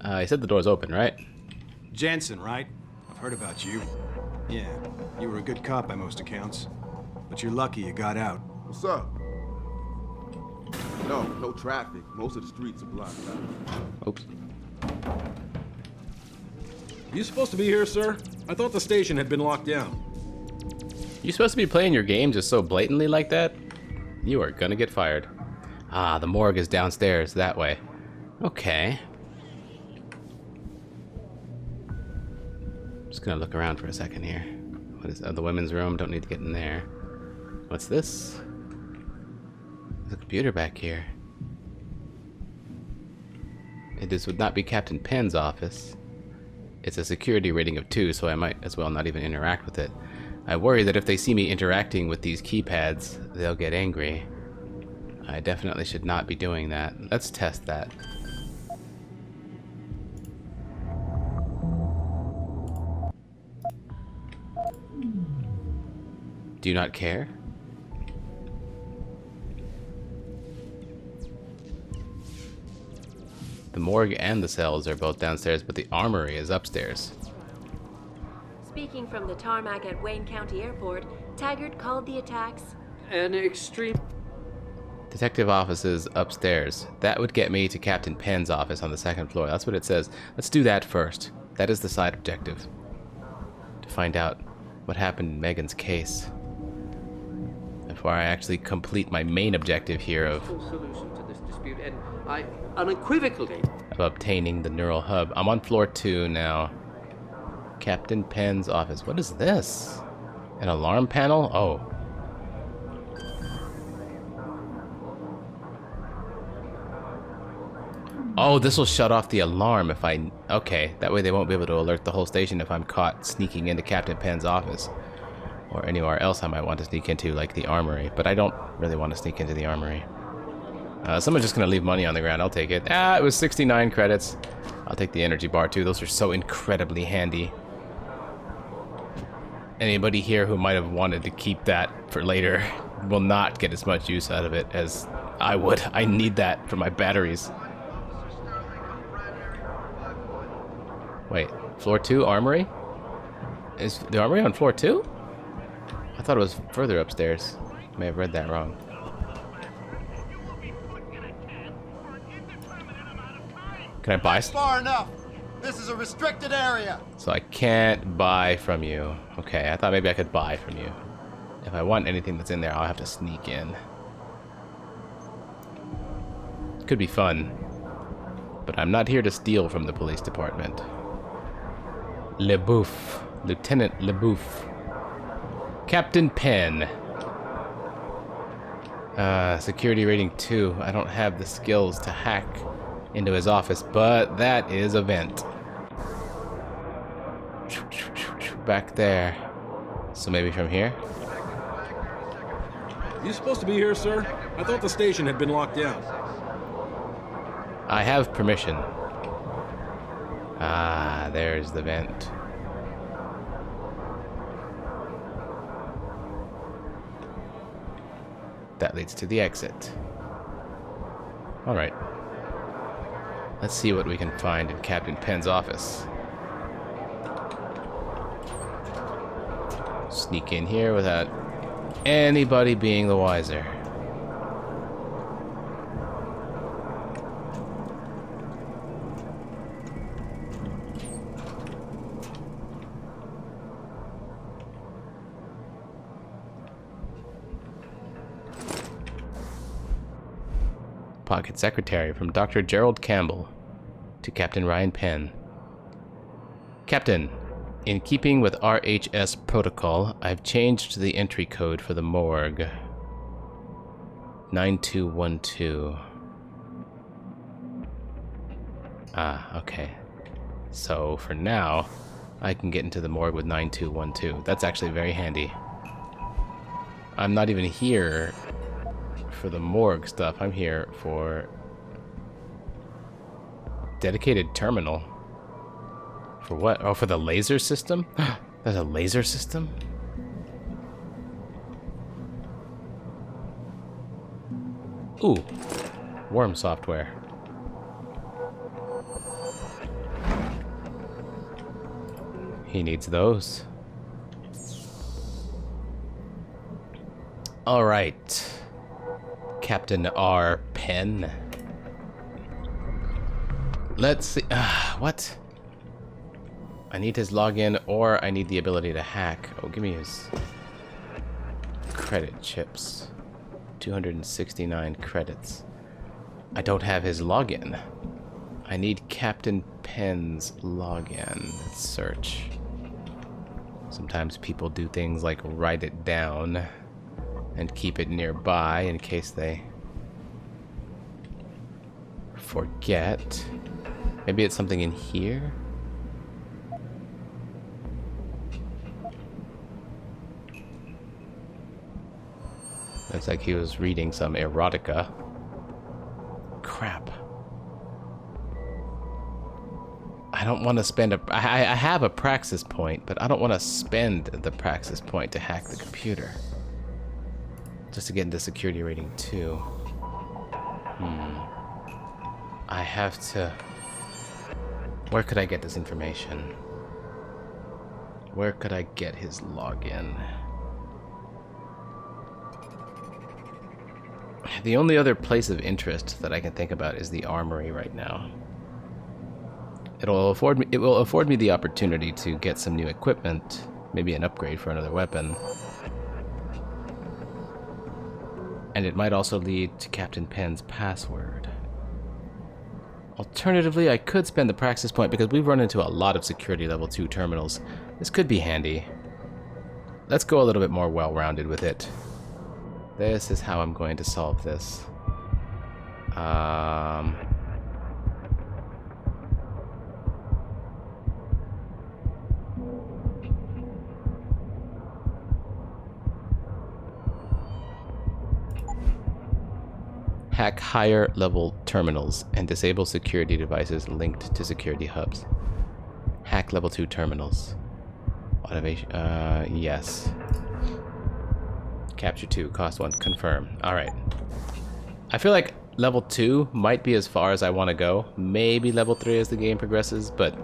He said the door's open, right? Jensen, right? I've heard about you. Yeah, you were a good cop by most accounts. But you're lucky you got out. What's up? No traffic. Most of the streets are blocked out. Oops. You supposed to be here, sir? I thought the station had been locked down. You supposed to be playing your game just so blatantly like that? You are gonna get fired. Ah, the morgue is downstairs, that way. Okay. Just gonna look around for a second here. What is the women's room? Don't need to get in there. What's this? There's a computer back here. This would not be Captain Penn's office. It's a security rating of 2, so I might as well not even interact with it. I worry that if they see me interacting with these keypads, they'll get angry. I definitely should not be doing that. Let's test that. Do you not care? The morgue and the cells are both downstairs, but the armory is upstairs. Speaking from the tarmac at Wayne County Airport, Taggart called the attacks an extreme... Detective offices upstairs. That would get me to Captain Penn's office on the 2nd floor. That's what it says. Let's do that first. That is the side objective. To find out what happened in Megan's case. Before I actually complete my main objective here of solution to this dispute, and I unequivocally... of obtaining the neural hub. I'm on floor 2 now. Captain Penn's office. What is this? An alarm panel? Oh. Oh, this will shut off the alarm if I... Okay, that way they won't be able to alert the whole station if I'm caught sneaking into Captain Penn's office. Or anywhere else I might want to sneak into, like the armory. But I don't really want to sneak into the armory. Someone's just going to leave money on the ground. I'll take it. Ah, it was 69 credits. I'll take the energy bar, too. Those are so incredibly handy. Anybody here who might have wanted to keep that for later will not get as much use out of it as I would. I need that for my batteries. Wait, floor 2 armory? Is the armory on floor 2? I thought it was further upstairs. May have read that wrong. Can I buy? That's far enough. This is a restricted area. So I can't buy from you. Okay, I thought maybe I could buy from you. If I want anything that's in there, I'll have to sneak in. Could be fun. But I'm not here to steal from the police department. LeBouf. Lieutenant LeBouf. Captain Penn. Security rating 2. I don't have the skills to hack into his office, but that is a vent. Back there. So maybe from here? You supposed to be here, sir? I thought the station had been locked down. I have permission. Ah, there's the vent. That leads to the exit. Alright. Let's see what we can find in Captain Penn's office. Sneak in here without anybody being the wiser. Pocket secretary from Dr. Gerald Campbell to Captain Ryan Penn. Captain, in keeping with RHS protocol, I've changed the entry code for the morgue. 9212. Ah, okay. So for now, I can get into the morgue with 9212. That's actually very handy. I'm not even here for the morgue stuff. I'm here for dedicated terminal. For what? Oh, for the laser system? There's a laser system? Ooh, worm software. He needs those. All right. Captain R. Penn. Let's see. What? I need his login, or I need the ability to hack. Oh, give me his credit chips. 269 credits. I don't have his login. I need Captain Penn's login. Let's search. Sometimes people do things like write it down and keep it nearby in case they forget. Maybe it's something in here? Looks like he was reading some erotica. Crap. I don't want to spend a... I have a praxis point, but I don't want to spend the praxis point to hack the computer. Just to get into security rating 2. I have to... Where could I get this information? Where could I get his login? The only other place of interest that I can think about is the armory right now. It will afford me the opportunity to get some new equipment, maybe an upgrade for another weapon. And it might also lead to Captain Penn's password. Alternatively, I could spend the praxis point because we've run into a lot of security level 2 terminals. This could be handy. Let's go a little bit more well-rounded with it. This is how I'm going to solve this. Hack higher level terminals and disable security devices linked to security hubs. Hack level 2 terminals. Automation, yes. Capture 2, cost 1, confirm. Alright. I feel like level 2 might be as far as I want to go. Maybe level 3 as the game progresses, but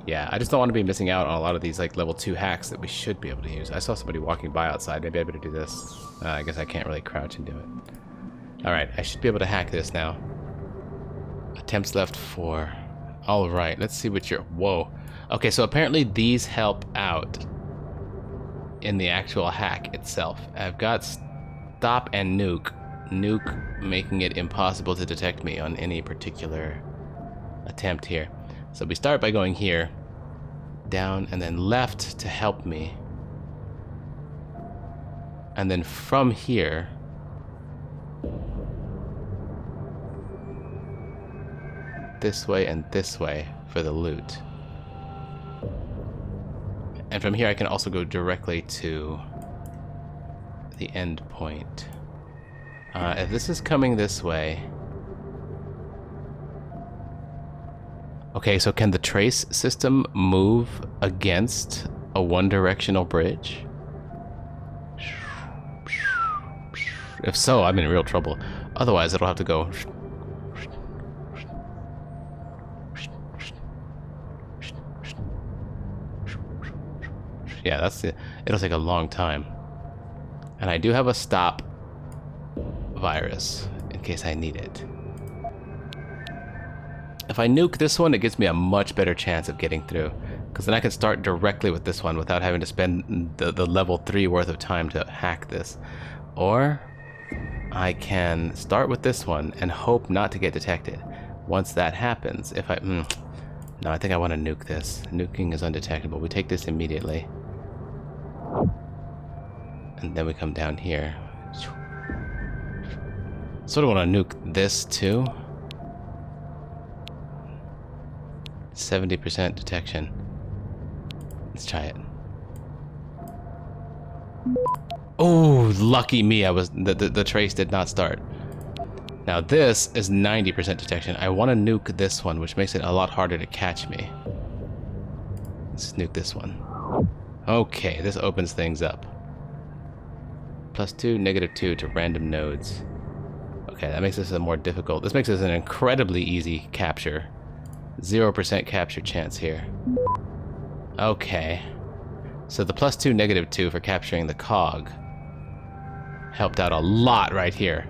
yeah, I just don't want to be missing out on a lot of these like level 2 hacks that we should be able to use. I saw somebody walking by outside. Maybe I better do this. I guess I can't really crouch and do it. Alright, I should be able to hack this now. Attempts left 4. Alright, let's see what you're... Whoa. Okay, so apparently these help out in the actual hack itself. I've got stop and nuke. Nuke making it impossible to detect me on any particular attempt here. So we start by going here, down, and then left to help me. And then from here, this way and this way for the loot. And from here I can also go directly to the end point. If this is coming this way... Okay, so can the trace system move against a one-directional bridge? If so, I'm in real trouble. Otherwise, it'll have to go... Yeah, that's it. It'll take a long time. And I do have a stop virus in case I need it. If I nuke this one, it gives me a much better chance of getting through, because then I can start directly with this one without having to spend the level 3 worth of time to hack this. Or I can start with this one and hope not to get detected. Once that happens, if I... no, I think I want to nuke this. Nuking is undetectable. We take this immediately. And then we come down here. Sort of want to nuke this too. 70% detection. Let's try it. Oh, lucky me! The trace did not start. Now this is 90% detection. I want to nuke this one, which makes it a lot harder to catch me. Let's nuke this one. Okay, this opens things up. +2, -2 to random nodes. Okay, that makes this a more difficult. This makes this an incredibly easy capture. 0% capture chance here. Okay. So the +2, -2 for capturing the cog helped out a lot right here.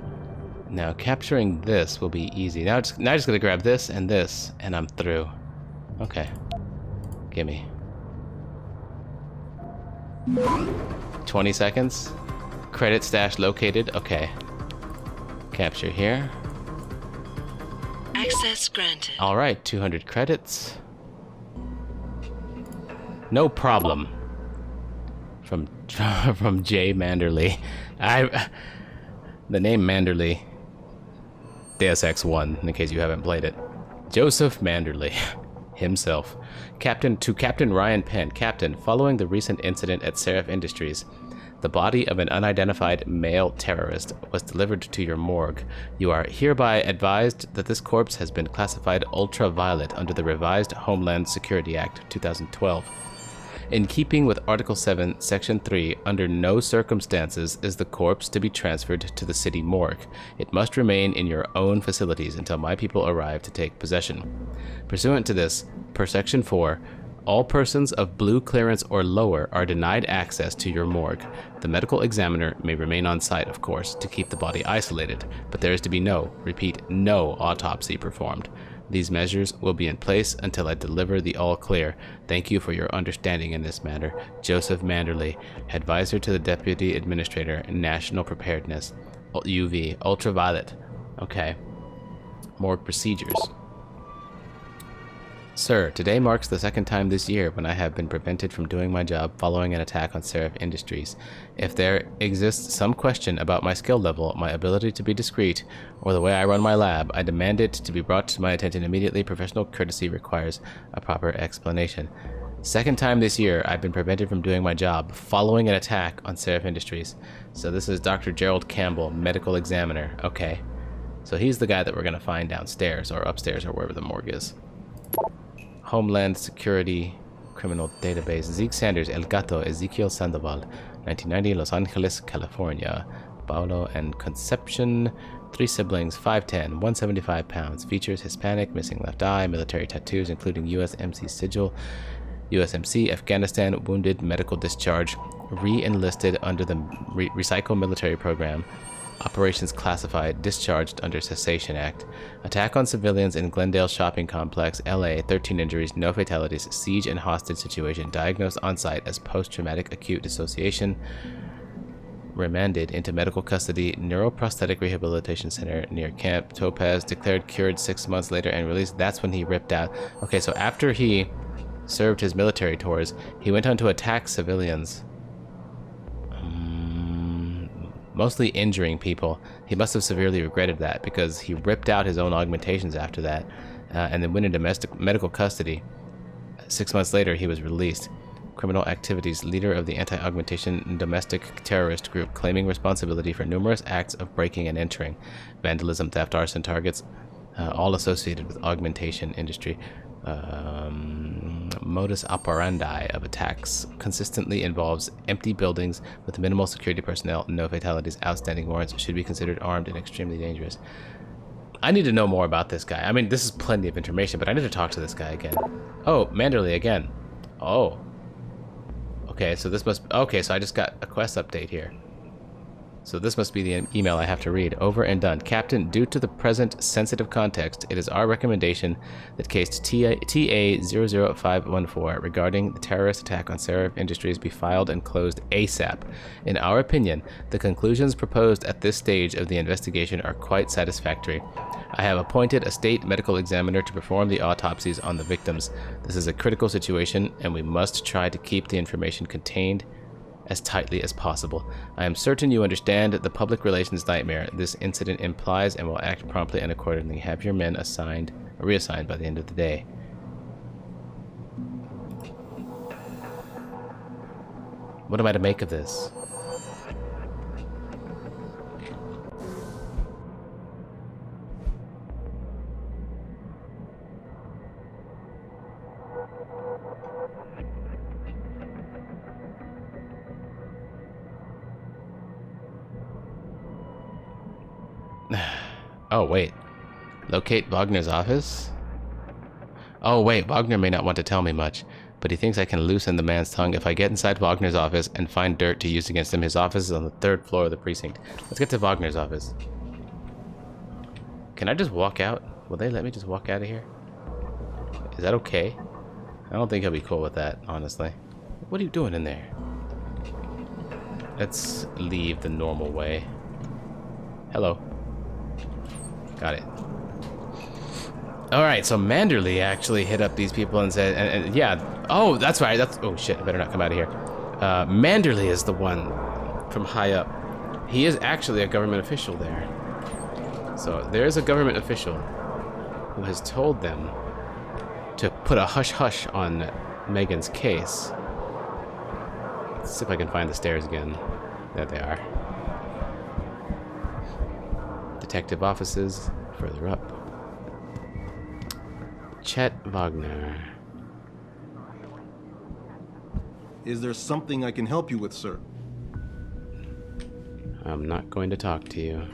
Now capturing this will be easy. Now I just gotta grab this, and I'm through. Okay. Gimme. 20 seconds. Credit stash located. Okay. Capture here. Access granted. Alright, 200 credits. No problem. From Jay Manderley. The name Manderley. Deus Ex 1, in case you haven't played it. Joseph Manderley himself. Captain Ryan Penn. Captain, following the recent incident at Seraph Industries, the body of an unidentified male terrorist was delivered to your morgue. You are hereby advised that this corpse has been classified ultraviolet under the revised Homeland Security Act 2012. In keeping with Article 7, Section 3, under no circumstances is the corpse to be transferred to the city morgue. It must remain in your own facilities until my people arrive to take possession. Pursuant to this, per Section 4, all persons of blue clearance or lower are denied access to your morgue. The medical examiner may remain on site, of course, to keep the body isolated, but there is to be no autopsy performed. These measures will be in place until I deliver the all clear. Thank you for your understanding in this matter. Joseph Manderley, Advisor to the Deputy Administrator, National Preparedness, UV, Ultraviolet. Okay. More procedures. Sir, today marks the second time this year when I have been prevented from doing my job following an attack on Seraph Industries. If there exists some question about my skill level, my ability to be discreet, or the way I run my lab, I demand it to be brought to my attention immediately. Professional courtesy requires a proper explanation. Second time this year, I've been prevented from doing my job following an attack on Seraph Industries. So this is Dr. Gerald Campbell, medical examiner. Okay. So he's the guy that we're going to find downstairs or upstairs or wherever the morgue is. Homeland Security Criminal Database. Zeke Sanders, El Gato, Ezekiel Sandoval, 1990, Los Angeles, California. Paulo and Concepcion, 3 siblings, 5'10", 175 pounds. Features Hispanic, missing left eye, military tattoos, including USMC sigil. USMC, Afghanistan, wounded, medical discharge. Re-enlisted under the Recycle Military Program. Operations classified, discharged under Cessation Act. Attack on civilians in Glendale Shopping Complex, LA, 13 injuries, no fatalities, siege and hostage situation, diagnosed on site as post-traumatic acute dissociation, remanded into medical custody, neuroprosthetic rehabilitation center near Camp Topaz, declared cured 6 months later and released. That's when he ripped out. Okay, so after he served his military tours, he went on to attack civilians. Mostly injuring people. He must have severely regretted that because he ripped out his own augmentations after that and then went into medical custody. 6 months later, he was released. Criminal activities, leader of the anti-augmentation domestic terrorist group, claiming responsibility for numerous acts of breaking and entering, vandalism, theft, arson targets, all associated with augmentation industry. Modus operandi of attacks consistently involves empty buildings with minimal security personnel, no fatalities, outstanding warrants, should be considered armed and extremely dangerous. I need to know more about this guy. I mean, this is plenty of information, but I need to talk to this guy again. Oh, Manderley again. Oh. Okay, so this must... Okay, so I just got a quest update here. So this must be the email I have to read. Over and done. Captain, due to the present sensitive context, it is our recommendation that case TA00514 regarding the terrorist attack on Seraph Industries be filed and closed ASAP. In our opinion, the conclusions proposed at this stage of the investigation are quite satisfactory. I have appointed a state medical examiner to perform the autopsies on the victims. This is a critical situation, and we must try to keep the information contained as tightly as possible. I am certain you understand the public relations nightmare this incident implies and will act promptly and accordingly. Have your men reassigned by the end of the day. What am I to make of this? Oh, wait. Locate Wagner's office? Oh wait, Wagner may not want to tell me much, but he thinks I can loosen the man's tongue if I get inside Wagner's office and find dirt to use against him. His office is on the 3rd floor of the precinct. Let's get to Wagner's office. Can I just walk out? Will they let me just walk out of here? Is that okay? I don't think he'll be cool with that, honestly. What are you doing in there? Let's leave the normal way. Hello. Got it. Alright, so Manderley actually hit up these people and said, and yeah, oh, that's right, oh shit, I better not come out of here. Manderley is the one from high up. He is actually a government official there. So there is a government official who has told them to put a hush-hush on Megan's case. Let's see if I can find the stairs again. There they are. Detective offices, further up. Chet Wagner. Is there something I can help you with, sir? I'm not going to talk to you.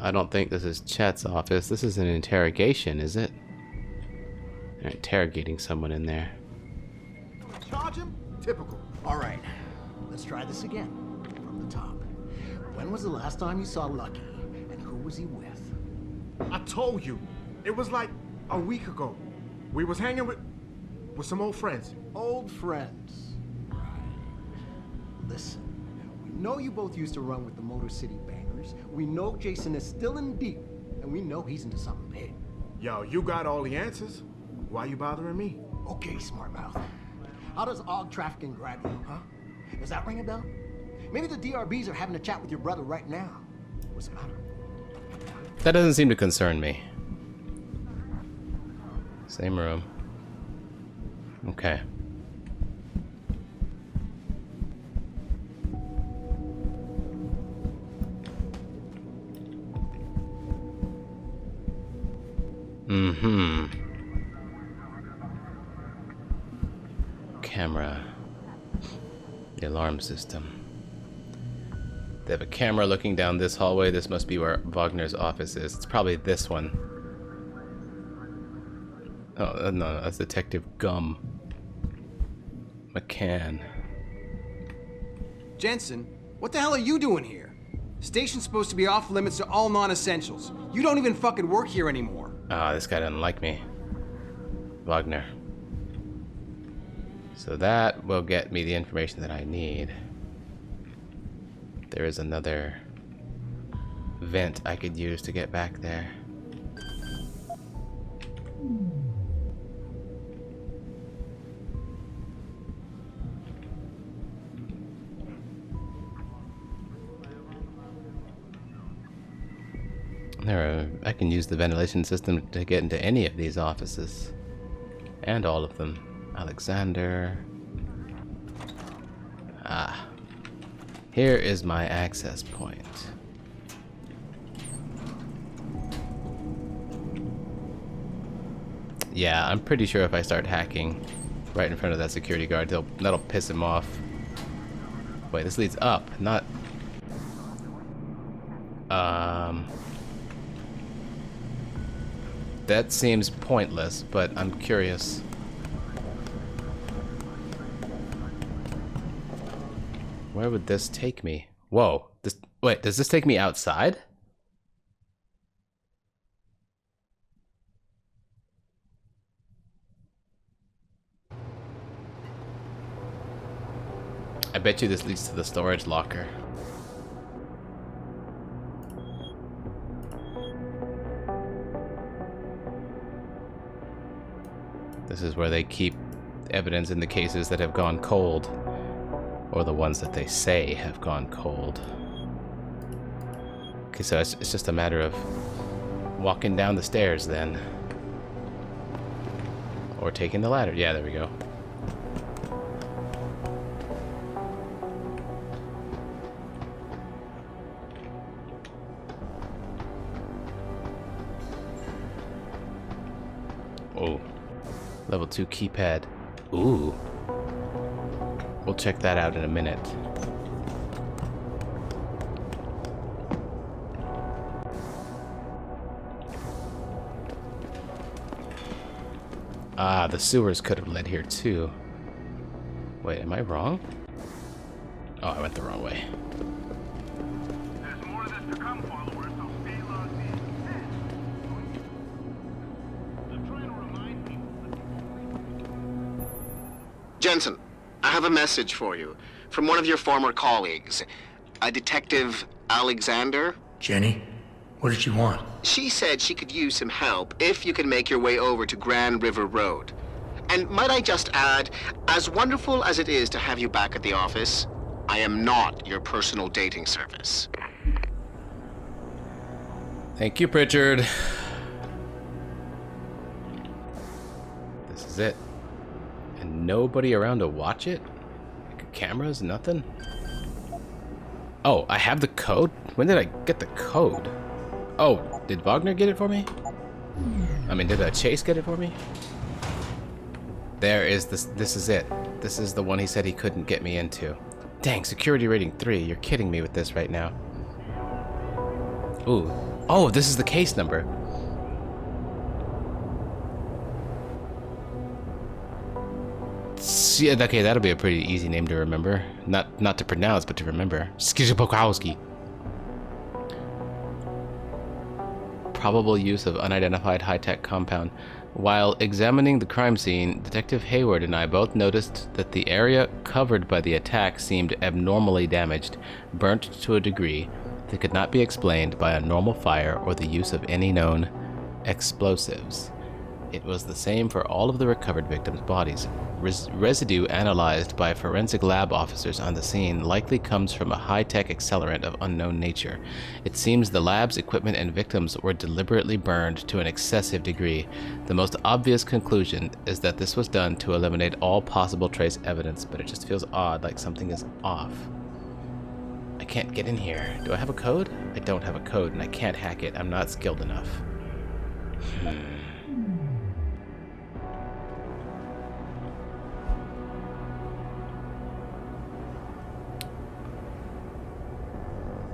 I don't think this is Chet's office. This is an interrogation, is it? They're interrogating someone in there. Charge him? Typical. All right, let's try this again. From the top. When was the last time you saw Lucky, and who was he with? I told you. It was like a week ago. We was hanging with some old friends. Old friends. Right. Listen, we know you both used to run with the Motor City Bangers. We know Jason is still in deep, and we know he's into something big. Yo, you got all the answers. Why you bothering me? Okay, smart mouth. How does AUG trafficking grab you, huh? Does that ring a bell? Maybe the DRBs are having a chat with your brother right now. What's the matter? That doesn't seem to concern me. Same room. Okay. Mm-hmm. Camera. The alarm system. They have a camera looking down this hallway. This must be where Wagner's office is. It's probably this one. Oh, no, that's Detective Gum. McCann. Jensen, what the hell are you doing here? Station's supposed to be off limits to all non-essentials. You don't even fucking work here anymore. Ah, this guy doesn't like me. Wagner. So that will get me the information that I need. There is another vent I could use to get back there. I can use the ventilation system to get into any of these offices. And all of them. Alexander. Ah. Here is my access point. Yeah, I'm pretty sure if I start hacking right in front of that security guard, that'll piss him off. Wait, this leads up, not... That seems pointless, but I'm curious. Where would this take me? Whoa. Wait, does this take me outside? I bet you this leads to the storage locker. This is where they keep evidence in the cases that have gone cold. Or the ones that they say have gone cold. Okay, so it's just a matter of walking down the stairs then. Or taking the ladder. Yeah, there we go. Oh. Level 2 keypad. Ooh. We'll check that out in a minute. Ah, the sewers could have led here too. Wait, am I wrong? Oh, I went the wrong way. There's more of this to come, followers, so stay logged in. I'm trying to remind people. Jensen, I have a message for you from one of your former colleagues, a Detective Alexander. Jenny, what did she want? She said she could use some help if you can make your way over to Grand River Road. And might I just add, as wonderful as it is to have you back at the office, I am not your personal dating service. Thank you, Pritchard. This is it. And nobody around to watch it? Like cameras, nothing? Oh, I have the code? When did I get the code? Oh, did Wagner get it for me? I mean, did Chase get it for me? There is this. This is it. This is the one he said he couldn't get me into. Dang, security rating 3. You're kidding me with this right now. Ooh. Oh, this is the case number. Yeah, okay, that'll be a pretty easy name to remember. Not to pronounce, but to remember. Skizhapokowski. Probable use of unidentified high-tech compound. While examining the crime scene, Detective Hayward and I both noticed that the area covered by the attack seemed abnormally damaged, burnt to a degree that could not be explained by a normal fire or the use of any known explosives. It was the same for all of the recovered victims' bodies. Residue analyzed by forensic lab officers on the scene likely comes from a high-tech accelerant of unknown nature. It seems the lab's equipment and victims were deliberately burned to an excessive degree. The most obvious conclusion is that this was done to eliminate all possible trace evidence, but it just feels odd, like something is off. I can't get in here. Do I have a code? I don't have a code, and I can't hack it. I'm not skilled enough.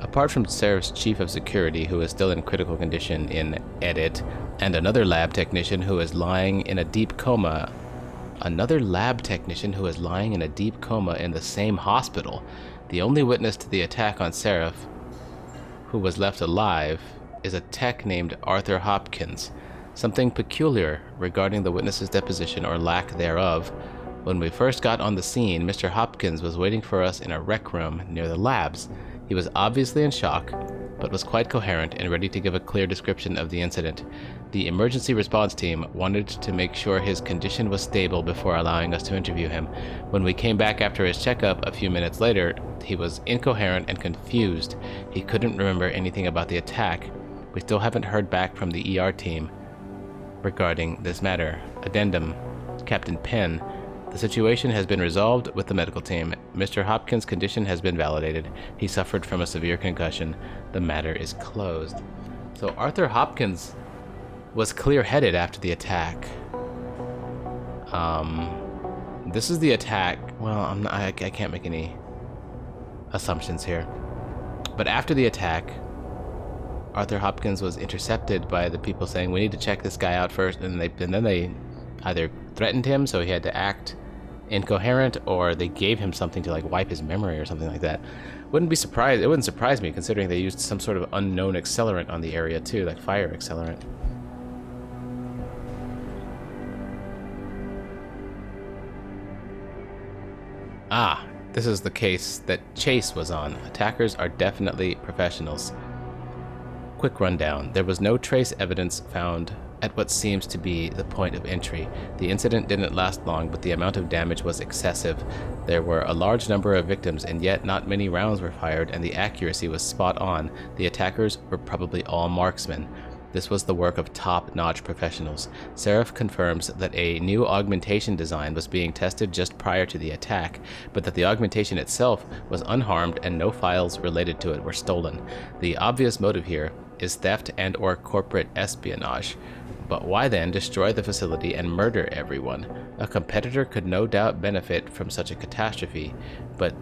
Apart from Seraph's chief of security, who is still in critical condition in edit, and another lab technician who is lying in a deep coma. Another lab technician who is lying in a deep coma in the same hospital. The only witness to the attack on Seraph, who was left alive, is a tech named Arthur Hopkins. Something peculiar regarding the witness's deposition or lack thereof. When we first got on the scene, Mr. Hopkins was waiting for us in a rec room near the labs. He was obviously in shock, but was quite coherent and ready to give a clear description of the incident. The emergency response team wanted to make sure his condition was stable before allowing us to interview him. When we came back after his checkup a few minutes later, he was incoherent and confused. He couldn't remember anything about the attack. We still haven't heard back from the ER team regarding this matter. Addendum, Captain Penn. The situation has been resolved with the medical team. Mr. Hopkins' condition has been validated. He suffered from a severe concussion. The matter is closed. So Arthur Hopkins was clear-headed after the attack. This is the attack. Well, I can't make any assumptions here. But after the attack, Arthur Hopkins was intercepted by the people saying, we need to check this guy out first, and then they either threatened him, so he had to act incoherent, or they gave him something to like wipe his memory or something like that. It wouldn't surprise me considering they used some sort of unknown accelerant on the area too, like fire accelerant. Ah, this is the case that Chase was on. Attackers are definitely professionals. Quick rundown. There was no trace evidence found at what seems to be the point of entry. The incident didn't last long, but the amount of damage was excessive. There were a large number of victims, and yet not many rounds were fired, and the accuracy was spot on. The attackers were probably all marksmen. This was the work of top-notch professionals. Seraph confirms that a new augmentation design was being tested just prior to the attack, but that the augmentation itself was unharmed and no files related to it were stolen. The obvious motive here is theft and/or corporate espionage. But why then destroy the facility and murder everyone? A competitor could no doubt benefit from such a catastrophe, but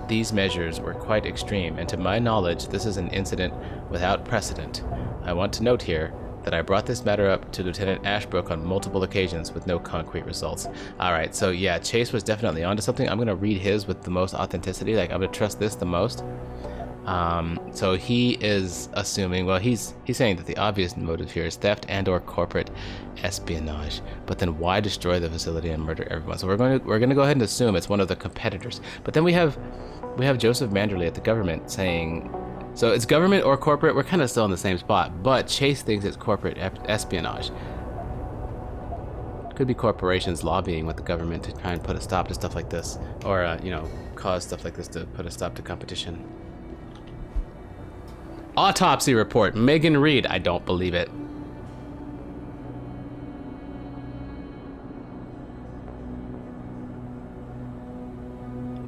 these measures were quite extreme, and to my knowledge, this is an incident without precedent. I want to note here that I brought this matter up to Lieutenant Ashbrook on multiple occasions with no concrete results. Alright, so yeah, Chase was definitely onto something. I'm going to read his with the most authenticity. Like, I'm going to trust this the most. So he is assuming, well, he's saying that the obvious motive here is theft and or corporate espionage. But then why destroy the facility and murder everyone? So we're going to go ahead and assume it's one of the competitors. But then we have Joseph Manderley at the government saying, so it's government or corporate. We're kind of still in the same spot, but Chase thinks it's corporate espionage. Could be corporations lobbying with the government to try and put a stop to stuff like this, or you know, cause stuff like this to put a stop to competition. Autopsy report. Megan Reed. I don't believe it.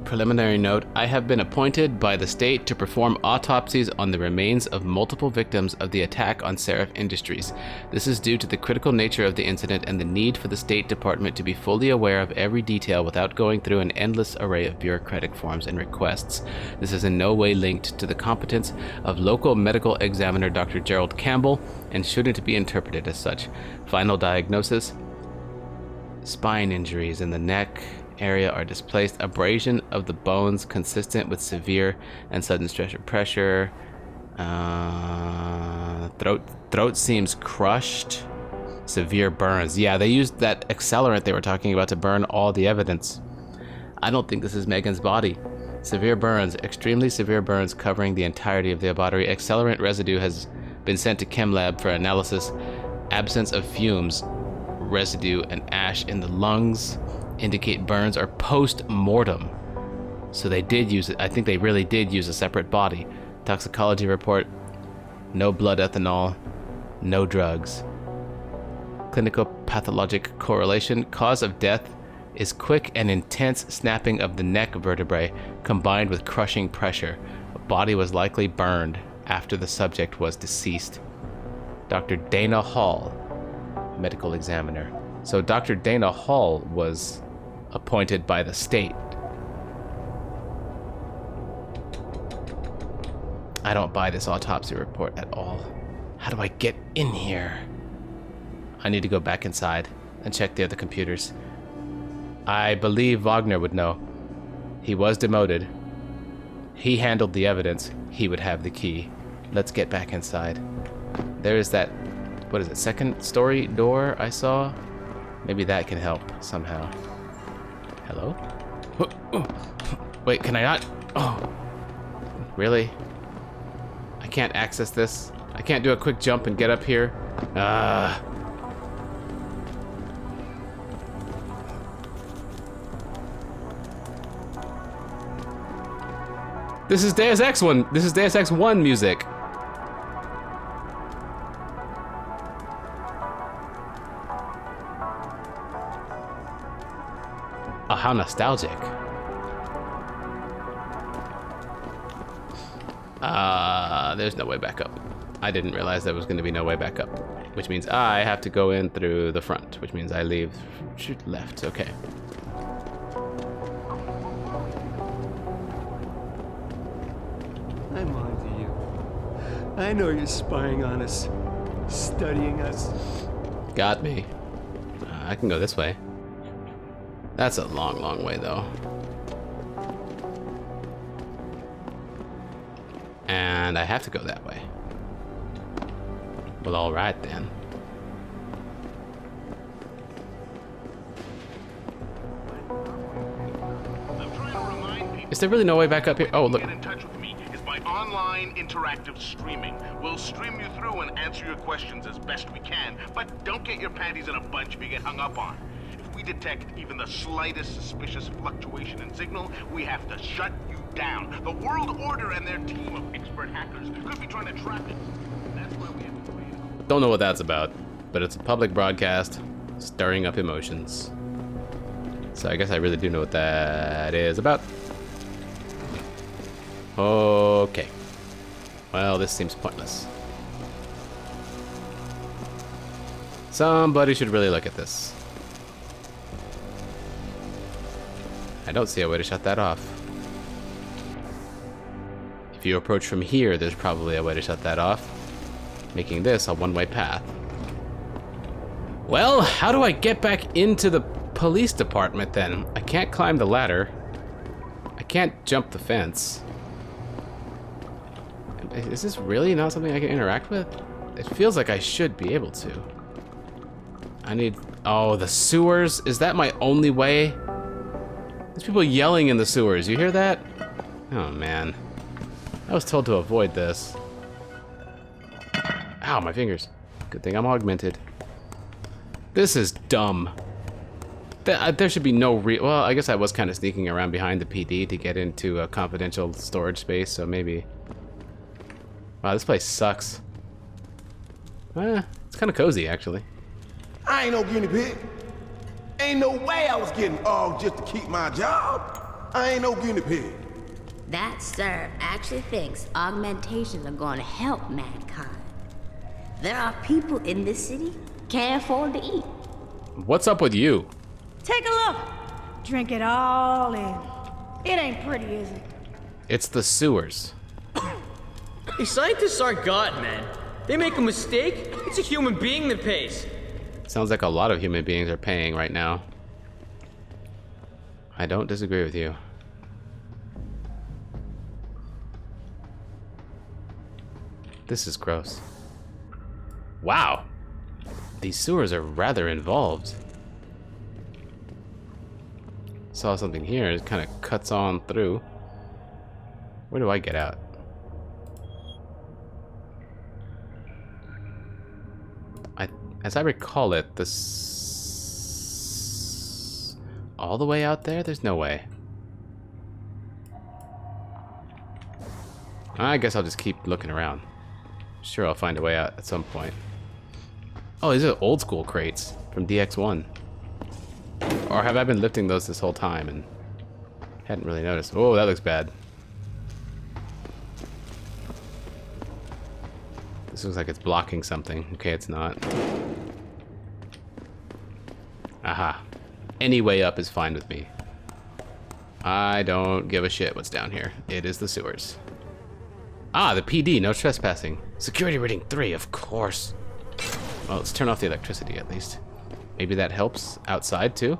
Preliminary note, I have been appointed by the state to perform autopsies on the remains of multiple victims of the attack on Seraph Industries. This is due to the critical nature of the incident and the need for the State Department to be fully aware of every detail without going through an endless array of bureaucratic forms and requests. This is in no way linked to the competence of local medical examiner Dr. Gerald Campbell and shouldn't be interpreted as such. Final diagnosis: spine injuries in the neck area are displaced, abrasion of the bones consistent with severe and sudden stress or pressure, throat seems crushed, severe burns. Yeah, they used that accelerant they were talking about to burn all the evidence. I don't think this is Megan's body. Severe burns, extremely severe burns covering the entirety of the body. Accelerant residue has been sent to Chem Lab for analysis. Absence of fumes, residue, and ash in the lungs indicate burns are post-mortem. So they did use it. I think they really did use a separate body. Toxicology report: no blood ethanol, no drugs. Clinical pathologic correlation: cause of death is quick and intense snapping of the neck vertebrae combined with crushing pressure. The body was likely burned after the subject was deceased. Dr. Dana Hall, medical examiner. So Dr. Dana Hall was appointed by the state. I don't buy this autopsy report at all. How do I get in here? I need to go back inside and check the other computers. I believe Wagner would know. He was demoted. He handled the evidence. He would have the key. Let's get back inside. There is that, what is it, second story door I saw? Maybe that can help somehow. Hello? Wait, can I not? Oh, really? I can't access this? I can't do a quick jump and get up here? This is Deus Ex 1. This is Deus Ex 1 music. Oh, how nostalgic. There's no way back up. I didn't realize there was going to be no way back up, which means I have to go in through the front, which means I leave left. Okay. I'm on to you. I know you're spying on us, studying us. Got me. I can go this way. That's a long, long way, though. And I have to go that way. Well, all right then. Is there really no way back up here? Oh, look. Get in touch with me is by online interactive streaming. We'll stream you through and answer your questions as best we can, but don't get your panties in a bunch if you get hung up on. If we detect even the slightest suspicious fluctuation in signal, we have to shut you down. The World Order and their team of expert hackers could be trying to trap it. That's why we have to wait. Don't know what that's about, but it's a public broadcast stirring up emotions. So I guess I really do know what that is about. Okay. Well, this seems pointless. Somebody should really look at this. I don't see a way to shut that off. If you approach from here, there's probably a way to shut that off, making this a one-way path. Well, how do I get back into the police department then? I can't climb the ladder. I can't jump the fence. Is this really not something I can interact with? It feels like I should be able to. I need... Oh, the sewers? Is that my only way? There's people yelling in the sewers. You hear that? Oh, man. I was told to avoid this. Ow, my fingers. Good thing I'm augmented. This is dumb. There should be no well, I guess I was kind of sneaking around behind the PD to get into a confidential storage space, so maybe... Wow, this place sucks. It's kind of cozy, actually. I ain't no guinea pig. Ain't no way I was getting off just to keep my job. I ain't no guinea pig. That serf actually thinks augmentations are going to help mankind. There are people in this city can't afford to eat. What's up with you? Take a look. Drink it all in. It ain't pretty, is it? It's the sewers. These scientists aren't God, man. They make a mistake, it's a human being that pays. Sounds like a lot of human beings are paying right now. I don't disagree with you. This is gross. Wow. These sewers are rather involved. Saw something here. It kind of cuts on through. Where do I get out? As I recall it, this... all the way out there? There's no way. I guess I'll just keep looking around. Sure, I'll find a way out at some point. Oh, these are old school crates from DX1. Or have I been lifting those this whole time and hadn't really noticed? Oh, that looks bad. This looks like it's blocking something. Okay, it's not. Aha. Any way up is fine with me. I don't give a shit what's down here. It is the sewers. Ah, the PD, no trespassing. Security rating 3, of course. Well, let's turn off the electricity at least. Maybe that helps outside too?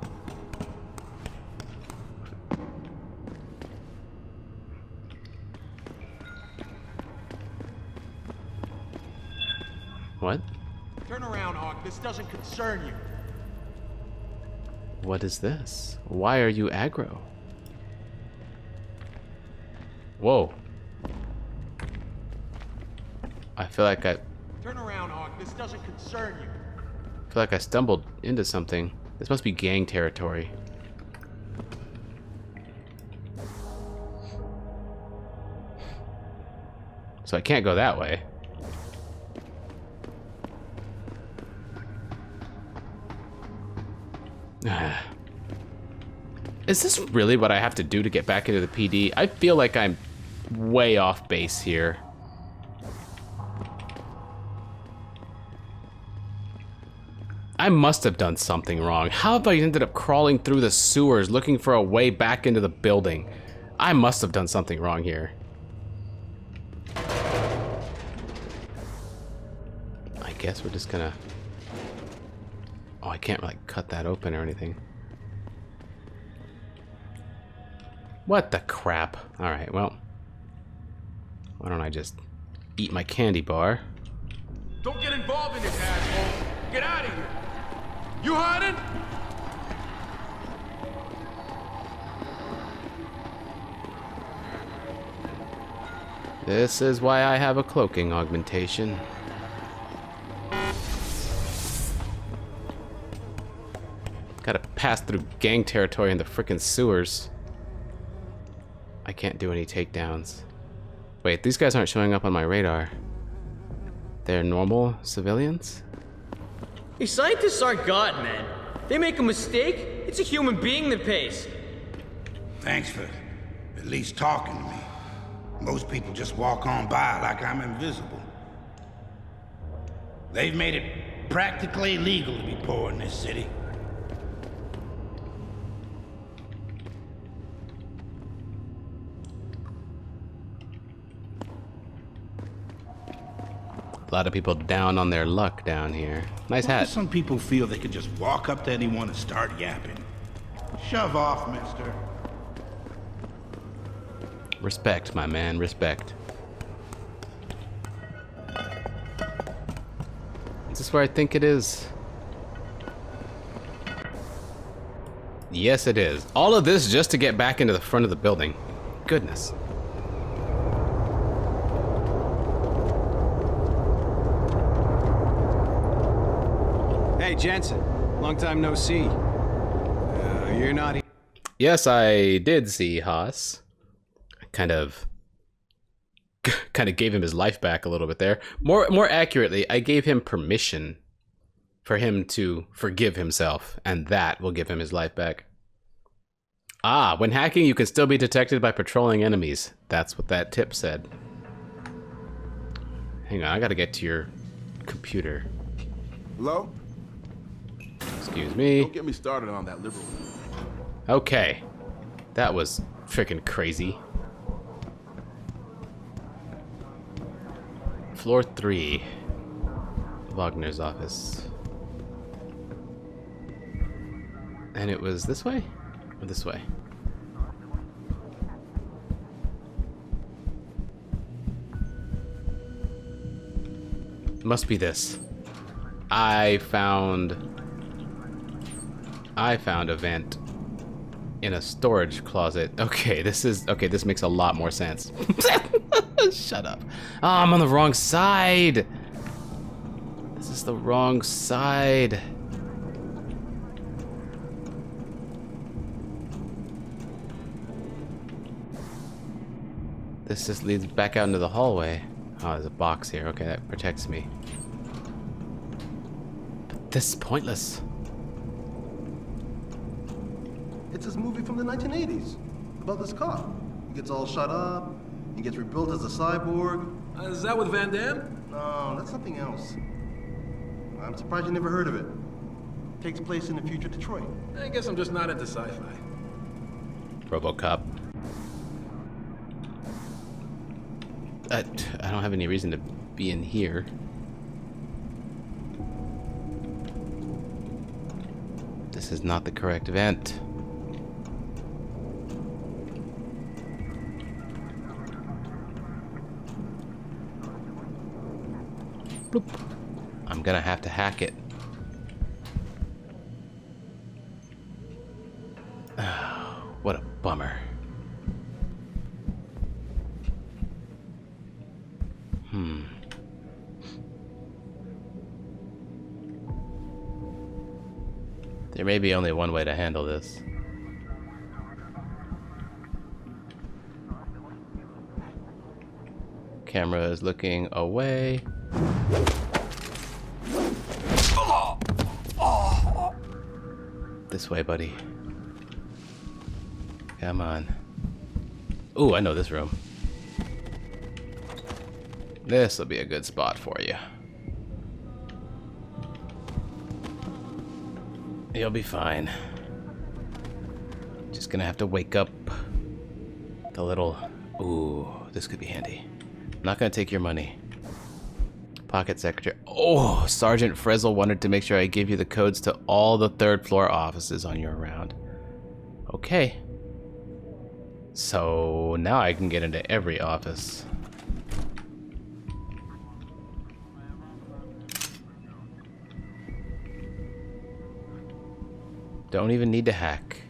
What? Turn around, Hawk. This doesn't concern you. What is this? Why are you aggro? Whoa. I feel like I... Turn around, Hawk. This doesn't concern you. I feel like I stumbled into something. This must be gang territory. So I can't go that way. Is this really what I have to do to get back into the PD? I feel like I'm way off base here. I must have done something wrong. How have I ended up crawling through the sewers looking for a way back into the building? I must have done something wrong here. I guess we're just gonna... Oh, I can't like cut that open or anything. What the crap? Alright, well. Why don't I just eat my candy bar? Don't get involved in this, asshole. Get out of here. You hiding? This is why I have a cloaking augmentation. Gotta pass through gang territory in the frickin' sewers. I can't do any takedowns. Wait, these guys aren't showing up on my radar. They're normal civilians? These scientists aren't God, man. They make a mistake, it's a human being that pays. Thanks for at least talking to me. Most people just walk on by like I'm invisible. They've made it practically illegal to be poor in this city. A lot of people down on their luck down here. Nice Why do hat. some people feel they can just walk up to anyone and start yapping? Shove off, mister. Respect, my man, respect. Is this where I think it is? Yes, it is. All of this just to get back into the front of the building. Goodness. Hey, Jensen. Long time no see. You're not here. Yes, I did see Haas. Kind of gave him his life back a little bit there. More accurately, I gave him permission for him to forgive himself, and that will give him his life back. Ah, when hacking, you can still be detected by patrolling enemies. That's what that tip said. Hang on, I gotta get to your computer. Hello? Excuse me. Don't get me started on that liberal. Okay. That was freaking crazy. Floor 3. Wagner's office. And it was this way? Or this way? Must be this. I found a vent in a storage closet. Okay, this makes a lot more sense. Shut up. Oh, I'm on the wrong side. This is the wrong side. This just leads back out into the hallway. Oh, there's a box here. Okay, that protects me. But this is pointless. It's this movie from the 1980s about this cop. He gets all shut up. He gets rebuilt as a cyborg. Is that with Van Damme? No, that's something else. I'm surprised you never heard of it. Takes place in the future Detroit. I guess I'm just not into sci-fi. RoboCop. I don't have any reason to be in here. This is not the correct event. Bloop. I'm gonna have to hack it. Oh, what a bummer. There may be only one way to handle this. Camera is looking away. This way, buddy. Come on. Ooh, I know this room. This will be a good spot for you. You'll be fine. Just gonna have to wake up the little... Ooh, this could be handy. I'm not gonna take your money. Pocket secretary. Oh, Sergeant Frizzle wanted to make sure I give you the codes to all the third floor offices on your round. Okay. So now I can get into every office. Don't even need to hack.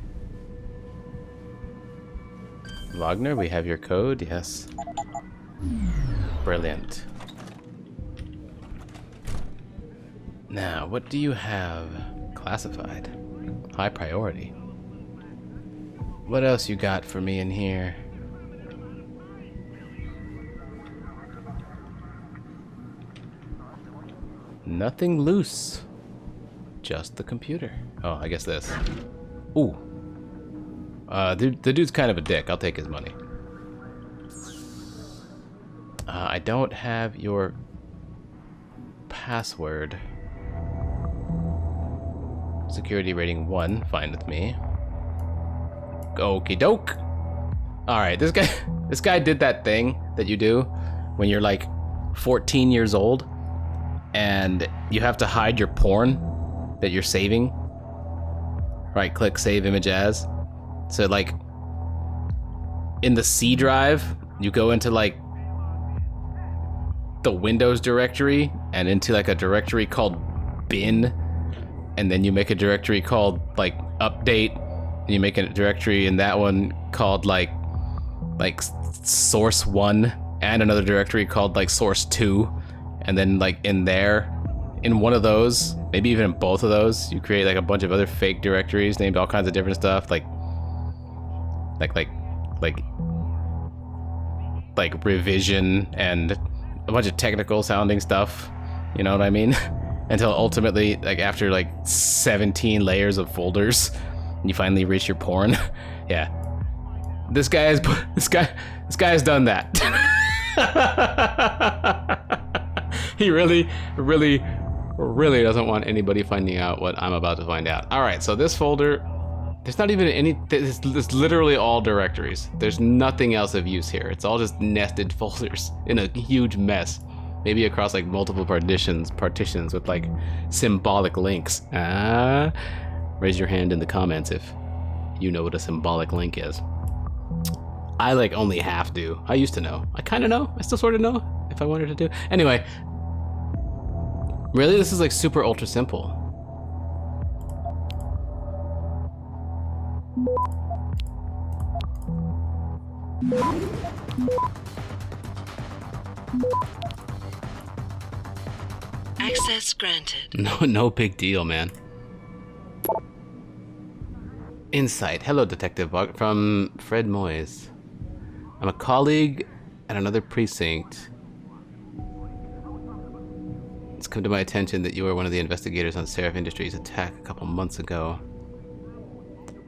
Wagner, we have your code, yes. Brilliant. Now, what do you have classified? High priority. What else you got for me in here? Nothing loose. Just the computer. Oh, I guess this. Ooh. The dude's kind of a dick. I'll take his money. I don't have your password. Security rating 1, fine with me. Okie doke. Alright, this guy did that thing that you do when you're like 14 years old and you have to hide your porn that you're saving. Right click, save image as. So like in the C drive, you go into like the Windows directory and into like a directory called bin, and then you make a directory called like update, and you make a directory in that one called like source 1, and another directory called like source 2, and then like in there, in one of those, maybe even in both of those, you create like a bunch of other fake directories named all kinds of different stuff, like revision and a bunch of technical sounding stuff, you know what I mean? Until ultimately, like after like 17 layers of folders, you finally reach your porn. Yeah, this guy has done that. He really doesn't want anybody finding out what I'm about to find out. All right, so this folder, there's not even any, it's literally all directories. There's nothing else of use here. It's all just nested folders in a huge mess. Maybe across like multiple partitions with like symbolic links. Raise your hand in the comments if you know what a symbolic link is. I like only half do. I used to know. I kind of know. I still sort of know if I wanted to do. Anyway, really, this is like super ultra simple. Access granted. No big deal, man. Insight. Hello, Detective Bug, from Fred Moyes. I'm a colleague at another precinct. It's come to my attention that you were one of the investigators on Seraph Industries' attack a couple months ago.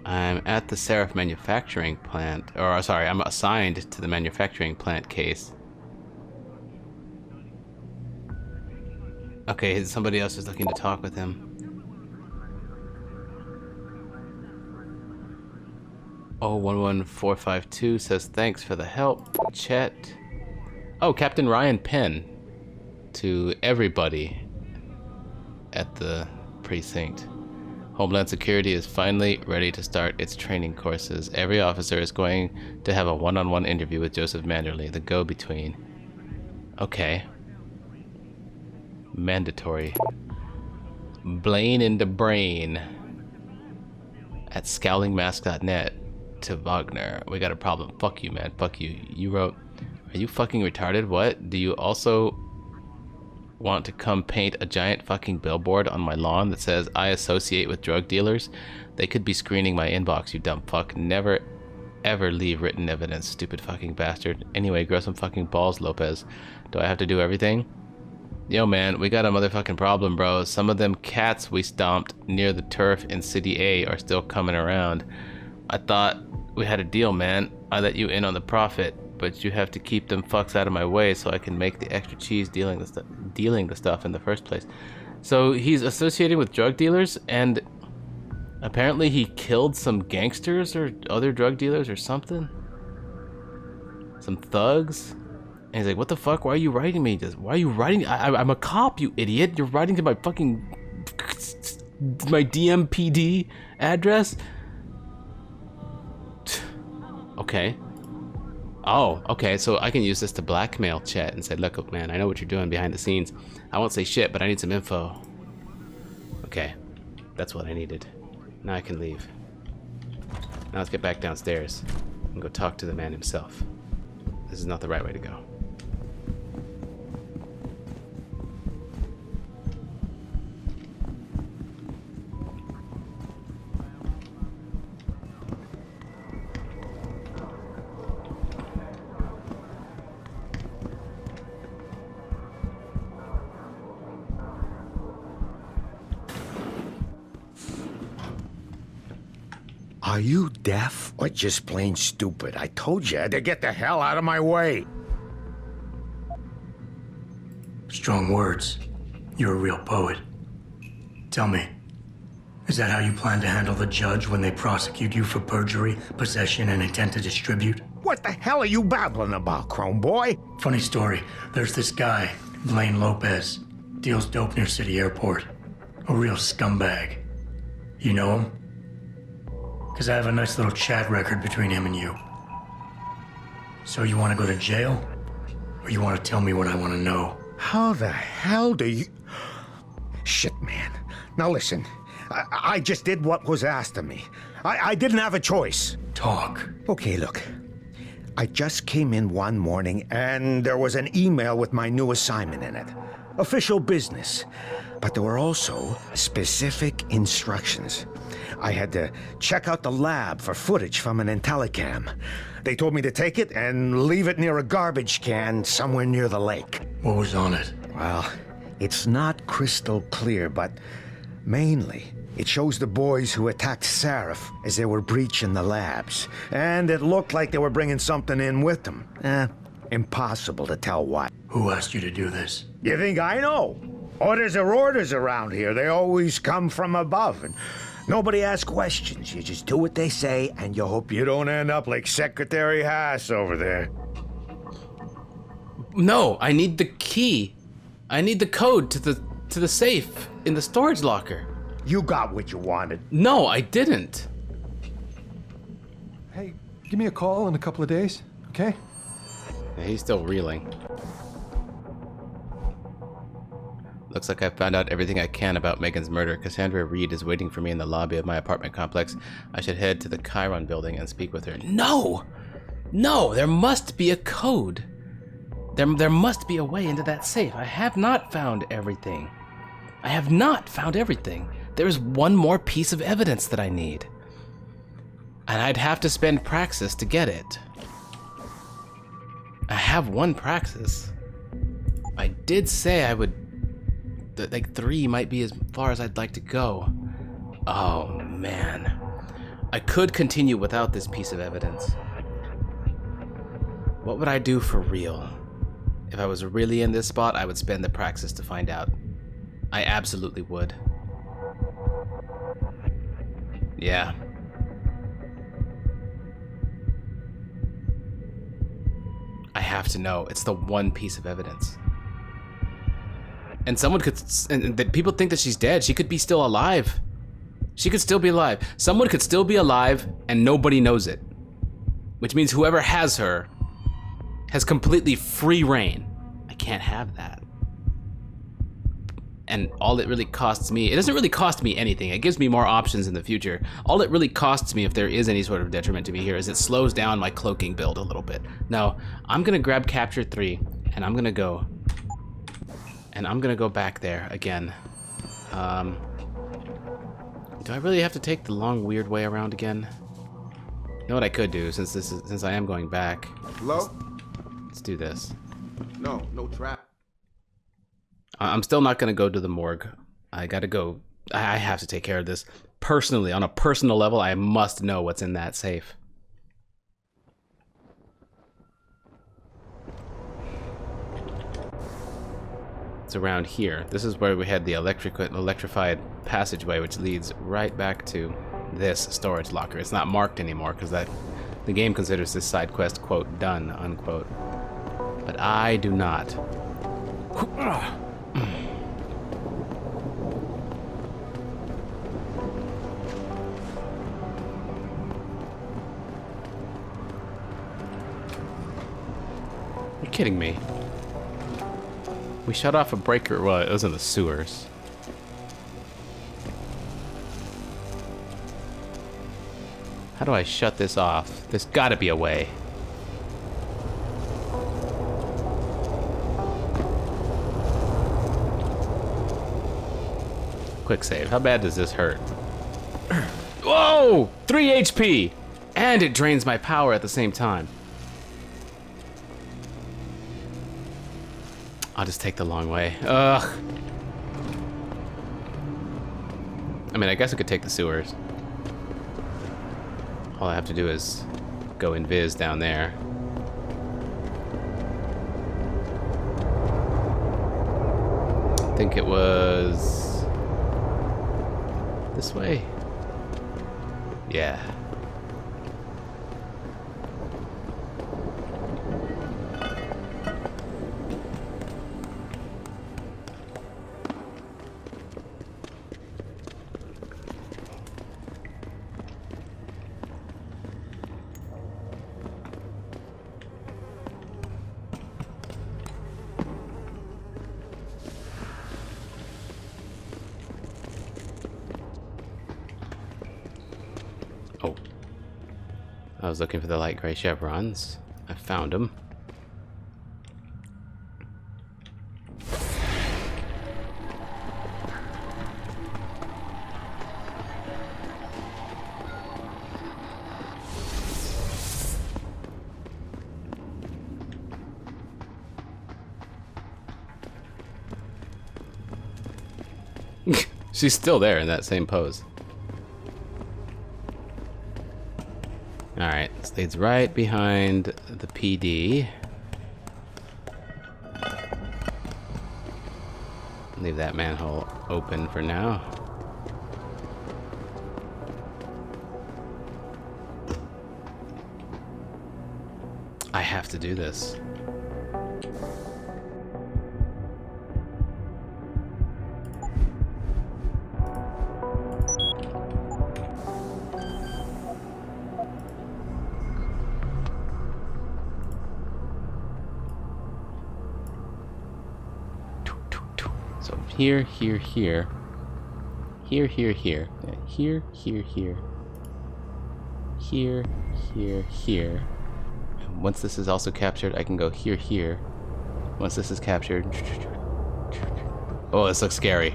I'm at the Seraph manufacturing plant, or sorry, I'm assigned to the manufacturing plant case. Okay, somebody else is looking to talk with him. Oh, 11452 says thanks for the help. Chet. Oh, Captain Ryan Penn. To everybody at the precinct. Homeland Security is finally ready to start its training courses. Every officer is going to have a one-on-one interview with Joseph Manderley, the go-between. Okay. Mandatory. Blaine into brain. At scowlingmask.net. To Wagner. We got a problem. Fuck you, man. Fuck you. You wrote, are you fucking retarded? What? Do you also want to come paint a giant fucking billboard on my lawn that says I associate with drug dealers? They could be screening my inbox, you dumb fuck. Never ever leave written evidence, stupid fucking bastard. Anyway, grow some fucking balls, Lopez. Do I have to do everything? Yo man, we got a motherfucking problem, bro. Some of them cats we stomped near the turf in City A are still coming around. I thought we had a deal, man. I let you in on the profit, but you have to keep them fucks out of my way so I can make the extra cheese dealing the stuff in the first place. So he's associated with drug dealers, and apparently he killed some gangsters or other drug dealers or something. Some thugs. And he's like, what the fuck? Why are you writing me this? Why are you writing? I'm a cop, you idiot. You're writing to my fucking... my DMPD address? Okay. Oh, okay, so I can use this to blackmail Chet and say, look, man, I know what you're doing behind the scenes. I won't say shit, but I need some info. Okay, that's what I needed. Now I can leave. Now let's get back downstairs and go talk to the man himself. This is not the right way to go. Are you deaf or just plain stupid? I told you to get the hell out of my way. Strong words. You're a real poet. Tell me, is that how you plan to handle the judge when they prosecute you for perjury, possession, and intent to distribute? What the hell are you babbling about, Chrome Boy? Funny story. There's this guy, Blaine Lopez. Deals dope near City Airport. A real scumbag. You know him? Because I have a nice little chat record between him and you. So you want to go to jail? Or you want to tell me what I want to know? How the hell do you... Shit, man. Now listen, I just did what was asked of me. I didn't have a choice. Talk. Okay, look. I just came in one morning and there was an email with my new assignment in it. Official business. But there were also specific instructions. I had to check out the lab for footage from an IntelliCam. They told me to take it and leave it near a garbage can somewhere near the lake. What was on it? Well, it's not crystal clear, but mainly it shows the boys who attacked Seraph as they were breaching the labs. And it looked like they were bringing something in with them. Impossible to tell what. Who asked you to do this? You think I know? Orders are orders around here. They always come from above. And nobody asks questions. You just do what they say, and you hope you don't end up like Secretary Haas over there. No, I need the key. I need the code to the safe in the storage locker. You got what you wanted. No, I didn't. Hey, give me a call in a couple of days, okay? Yeah, he's still reeling. Looks like I've found out everything I can about Megan's murder. Cassandra Reed is waiting for me in the lobby of my apartment complex. I should head to the Chiron building and speak with her. No! No, there must be a code. There must be a way into that safe. I have not found everything. I have not found everything. There is one more piece of evidence that I need. And I'd have to spend praxis to get it. I have one praxis. I did say I would... like 3 might be as far as I'd like to go. Oh, man. I could continue without this piece of evidence. What would I do for real? If I was really in this spot, I would spend the praxis to find out. I absolutely would. Yeah. I have to know. It's the one piece of evidence. And someone could, and people think that she's dead. She could be still alive. She could still be alive. Someone could still be alive and nobody knows it. Which means whoever has her has completely free reign. I can't have that. And all it really costs me, it doesn't really cost me anything. It gives me more options in the future. All it really costs me, if there is any sort of detriment to me here, is it slows down my cloaking build a little bit. No, I'm gonna grab Capture 3 and I'm gonna go. And I'm gonna go back there again. Do I really have to take the long, weird way around again? You know what I could do, since I am going back. Hello? Let's do this. No trap. I'm still not gonna go to the morgue. I gotta go. I have to take care of this personally. On a personal level, I must know what's in that safe. It's around here. This is where we had the electrified passageway, which leads right back to this storage locker. It's not marked anymore because the game considers this side quest, quote, done, unquote. But I do not. You're kidding me. We shut off a breaker. Well, it was in the sewers. How do I shut this off? There's gotta be a way. Quick save. How bad does this hurt? Whoa! 3 HP! And it drains my power at the same time. I'll just take the long way. Ugh. I mean, I guess I could take the sewers. All I have to do is go invis down there. I think it was this way. Yeah. I was looking for the light gray chevrons. I found them. She's still there in that same pose. Alright, this leads right behind the PD. Leave that manhole open for now. I have to do this. So here, here, here. Here, here, here. Yeah, here, here, here. Here, here, here. And once this is also captured, I can go here, here. Once this is captured. Oh, this looks scary.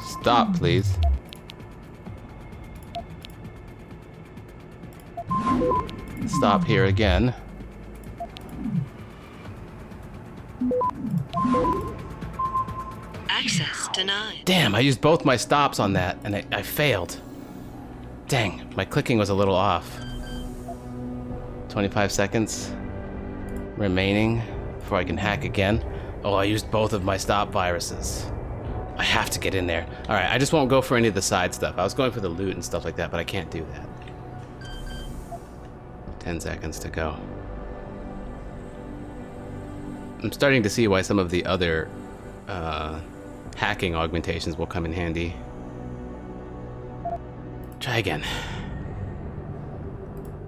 Stop, please. Stop here again. Access denied. Damn, I used both my stops on that and I failed. Dang, my clicking was a little off. 25 seconds remaining before I can hack again. Oh, I used both of my stop viruses. I have to get in there. Alright, I just won't go for any of the side stuff. I was going for the loot and stuff like that, but I can't do that. 10 seconds to go. I'm starting to see why some of the other hacking augmentations will come in handy. Try again.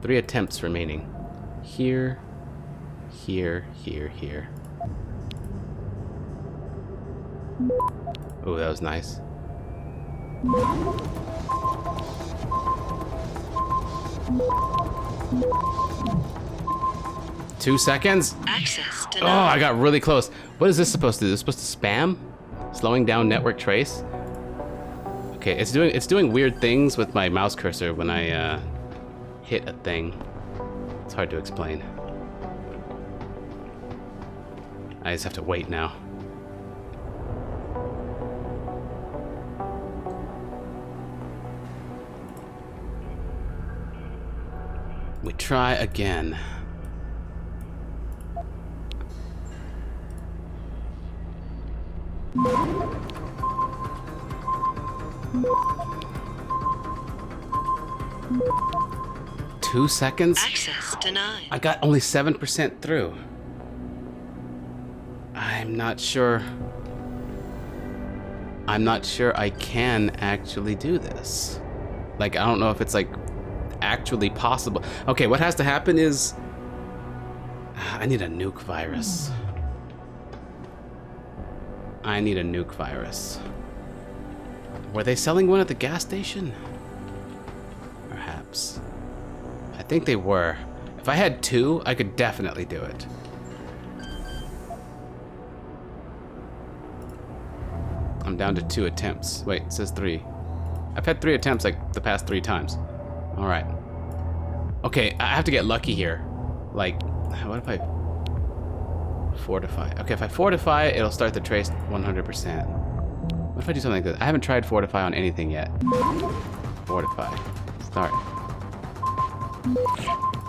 3 attempts remaining. Here, here, here, here. Oh, that was nice. 2 seconds? Access denied. Oh, I got really close. What is this supposed to do? Is this supposed to spam? Slowing down network trace? Okay, it's doing weird things with my mouse cursor when I hit a thing. It's hard to explain. I just have to wait now. We try again. Two seconds? Access denied. I got only 7% through. I'm not sure I can actually do this. Like, I don't know if it's like actually possible. Okay, what has to happen is I need a nuke virus. I need a nuke virus. Were they selling one at the gas station? Perhaps. I think they were. If I had 2, I could definitely do it. I'm down to 2 attempts. Wait, it says 3. I've had 3 attempts like the past 3 times. All right. Okay, I have to get lucky here. Like, what if I fortify? Okay, if I fortify, it'll start the trace 100%. What if I do something like this? I haven't tried fortify on anything yet. Fortify. Start.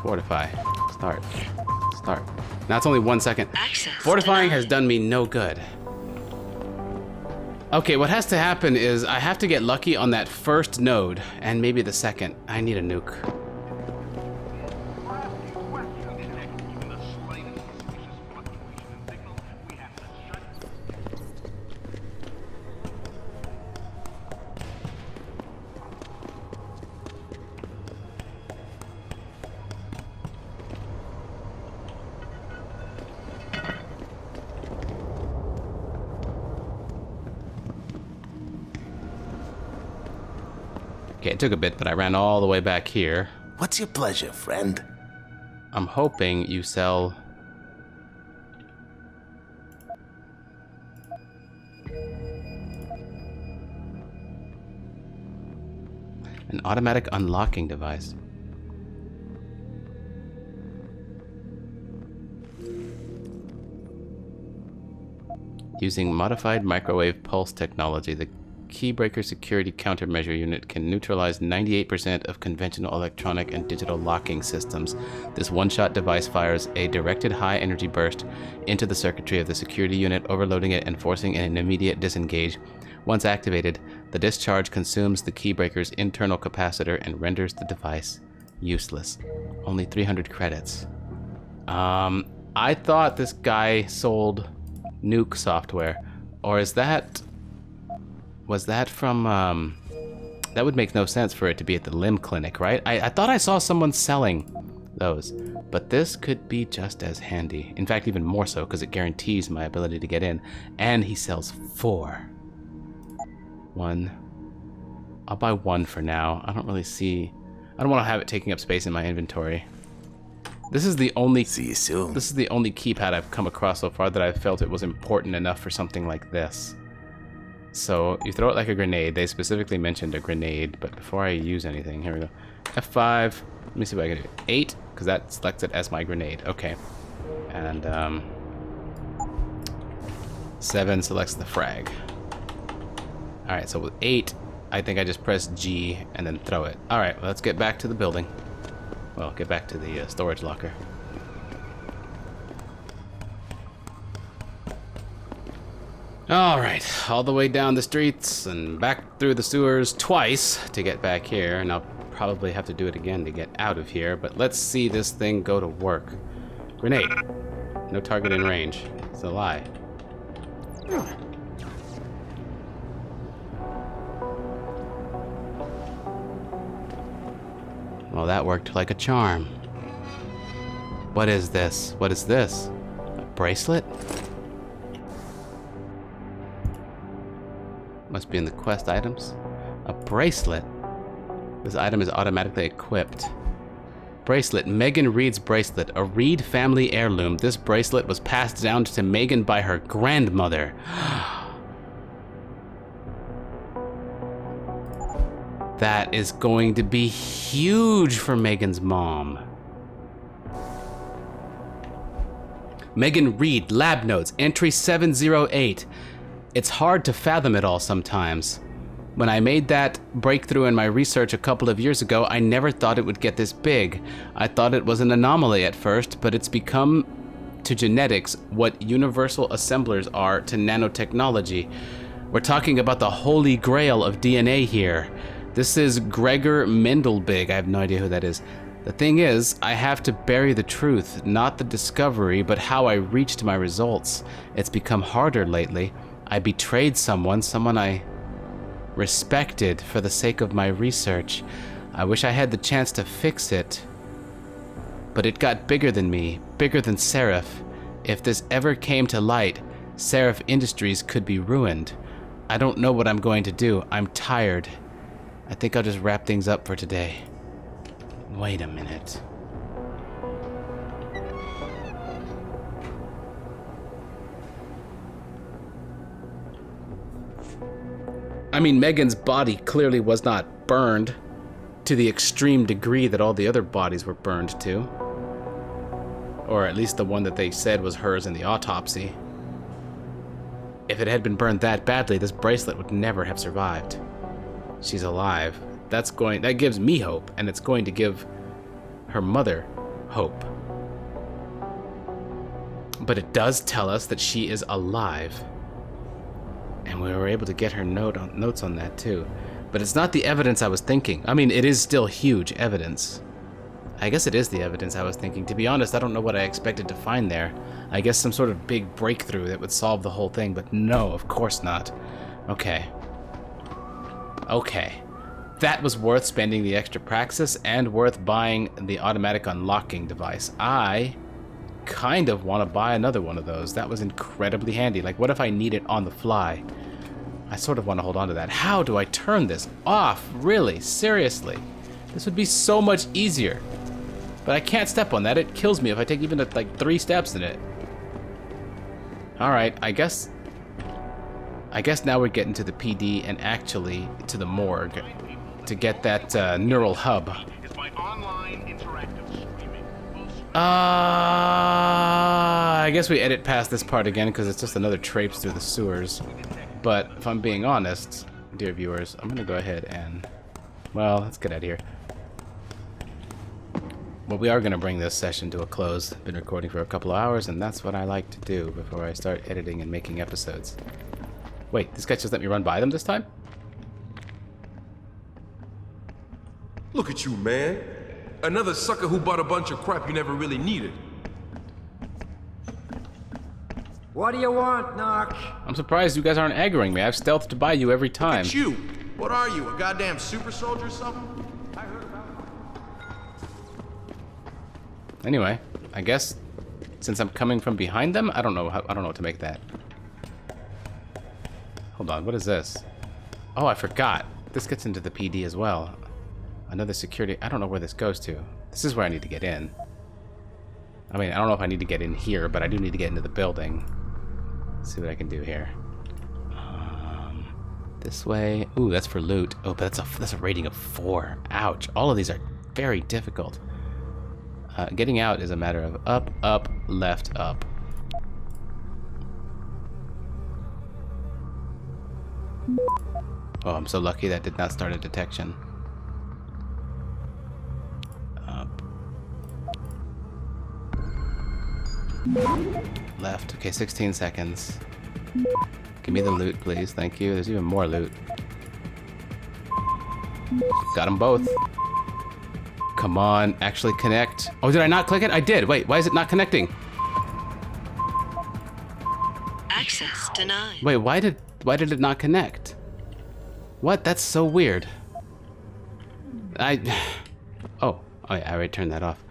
Fortify. Start. Start. Now it's only 1 second. Fortifying has done me no good. Okay, what has to happen is I have to get lucky on that first node and maybe the second. I need a nuke. Okay, it took a bit, but I ran all the way back here. What's your pleasure, friend? I'm hoping you sell... an automatic unlocking device. Using modified microwave pulse technology, the Keybreaker security countermeasure unit can neutralize 98% of conventional electronic and digital locking systems. This one-shot device fires a directed high-energy burst into the circuitry of the security unit, overloading it and forcing an immediate disengage. Once activated, the discharge consumes the Keybreaker's internal capacitor and renders the device useless. Only 300 credits. I thought this guy sold nuke software, or is that... was that from, that would make no sense for it to be at the limb clinic, right? I thought I saw someone selling those, but this could be just as handy. In fact, even more so, because it guarantees my ability to get in. And he sells 4. 1. I'll buy 1 for now. I don't really see... I don't want to have it taking up space in my inventory. This is the only... See you soon. This is the only keypad I've come across so far that I felt it was important enough for something like this. So, you throw it like a grenade. They specifically mentioned a grenade, but before I use anything, here we go. F5. Let me see if I can do it. 8, because that selects it as my grenade. Okay. And, 7 selects the frag. Alright, so with 8, I think I just press G and then throw it. Alright, well, let's get back to the building. Well, get back to the storage locker. Alright, all the way down the streets and back through the sewers twice to get back here, and I'll probably have to do it again to get out of here, but let's see this thing go to work. Grenade. No target in range. It's a lie. Well, that worked like a charm. What is this? What is this? A bracelet? Must be in the quest items. A bracelet. This item is automatically equipped. Bracelet. Megan Reed's bracelet. A Reed family heirloom. This bracelet was passed down to Megan by her grandmother. That is going to be huge for Megan's mom. Megan Reed, lab notes, entry 708. It's hard to fathom it all sometimes. When I made that breakthrough in my research a couple of years ago, I never thought it would get this big. I thought it was an anomaly at first, but it's become to genetics what universal assemblers are to nanotechnology. We're talking about the holy grail of DNA here. This is Gregor Mendelbig. I have no idea who that is. The thing is, I have to bury the truth, not the discovery, but how I reached my results. It's become harder lately. I betrayed someone I respected for the sake of my research. I wish I had the chance to fix it. But it got bigger than me, bigger than Seraph. If this ever came to light, Seraph Industries could be ruined. I don't know what I'm going to do. I'm tired. I think I'll just wrap things up for today. Wait a minute. I mean, Megan's body clearly was not burned to the extreme degree that all the other bodies were burned to. Or at least the one that they said was hers in the autopsy. If it had been burned that badly, this bracelet would never have survived. She's alive. That gives me hope, and it's going to give her mother hope. But it does tell us that she is alive. And we were able to get her notes on that too. But it's not the evidence I was thinking. I mean, it is still huge evidence. I guess it is the evidence I was thinking. To be honest, I don't know what I expected to find there. I guess some sort of big breakthrough that would solve the whole thing, but no, of course not. Okay. Okay. That was worth spending the extra praxis and worth buying the automatic unlocking device. I kind of want to buy another one of those. That was incredibly handy. Like, what if I need it on the fly? I sort of want to hold on to that. How do I turn this off? Really? Seriously? This would be so much easier. But I can't step on that. It kills me if I take even like 3 steps in it. Alright, I guess now we're getting to the PD and actually to the morgue to get that neural hub. I guess we edit past this part again because it's just another traipse through the sewers. But if I'm being honest, dear viewers, I'm gonna go ahead and, well, let's get out of here. Well, we are gonna bring this session to a close. Been recording for a couple of hours, and that's what I like to do before I start editing and making episodes. Wait, this guy just let me run by them this time? Look at you, man. Another sucker who bought a bunch of crap you never really needed. What do you want, Knock? I'm surprised you guys aren't aggroing me. I've stealthed to buy you every time. Look at you. What are you, a goddamn super soldier or something? Anyway, I guess since I'm coming from behind them, I don't know what to make that. Hold on, what is this? Oh, I forgot. This gets into the PD as well. Another security. I don't know where this goes to. This is where I need to get in. I mean, I don't know if I need to get in here, but I do need to get into the building. Let's see what I can do here. This way. Ooh, that's for loot. Oh, but that's a rating of 4. Ouch. All of these are very difficult. Getting out is a matter of up, up, left, up. Oh, I'm so lucky that did not start a detection. Up. Left. Okay, 16 seconds. Give me the loot, please. Thank you. There's even more loot. Got them both. Come on, actually connect. Oh, did I not click it? I did. Wait, why is it not connecting? Access denied. Wait, why did it not connect? What? That's so weird. Oh, I already turned that off.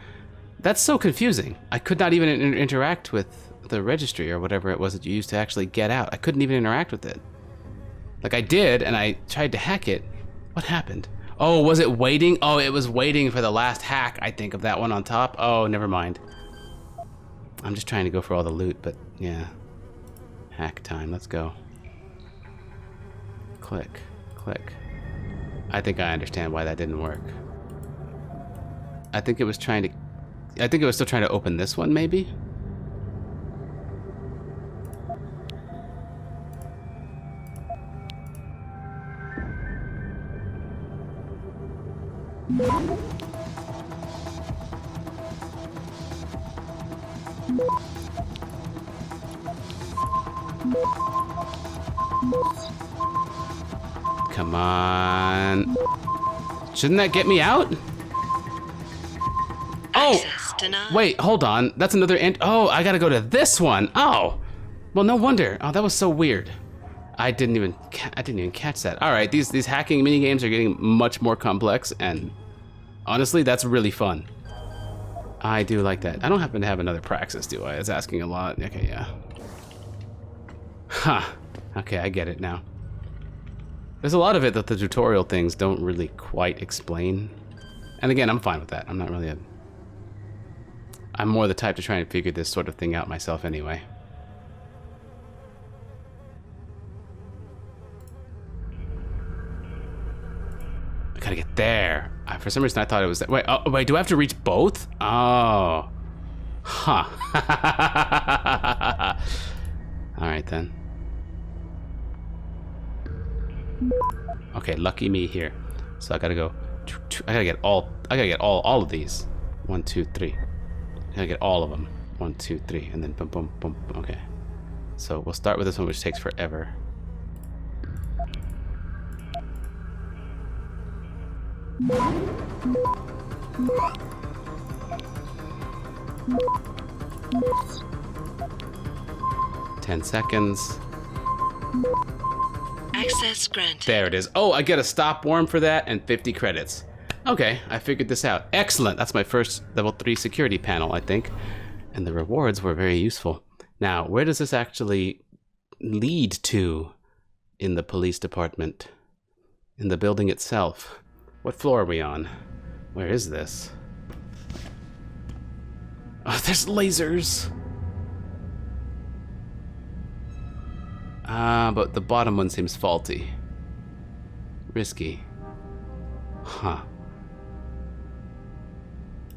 That's so confusing. I could not even interact with the registry or whatever it was that you used to actually get out. I couldn't even interact with it. Like I did, and I tried to hack it. What happened? Oh, was it waiting? Oh, it was waiting for the last hack, I think, of that one on top. Oh, never mind. I'm just trying to go for all the loot, but yeah. Hack time, let's go. Click, click. I think I understand why that didn't work. I think it was still trying to open this one, maybe? Come on. Shouldn't that get me out? Oh! Wait, hold on. That's another oh, I gotta go to this one. Oh! Well, no wonder. Oh, that was so weird. I didn't even catch that. All right, these hacking mini games are getting much more complex, and honestly, that's really fun. I do like that. I don't happen to have another praxis, do I? It's asking a lot. Okay, yeah. Huh. Okay, I get it now. There's a lot of it that the tutorial things don't really quite explain. And again, I'm fine with that. I'm not really I'm more the type to try and figure this sort of thing out myself anyway. I gotta get there. For some reason I thought it was that. Wait, oh, wait, do I have to reach both? Oh. Huh. Alright then. Okay, lucky me here. So I gotta go. I gotta get all of these. 1, 2, 3. I gotta get all of them. 1, 2, 3, and then boom, boom, boom. Okay. So we'll start with this one, which takes forever. Ten seconds. Access granted. There it is. Oh, I get a stop worm for that and 50 credits. Okay, I figured this out. Excellent. That's my first level 3 security panel, I think. And the rewards were very useful. Now, where does this actually lead to in the police department. In the building itself. What floor are we on? Where is this? Oh, there's lasers! But the bottom one seems faulty. Risky. Huh.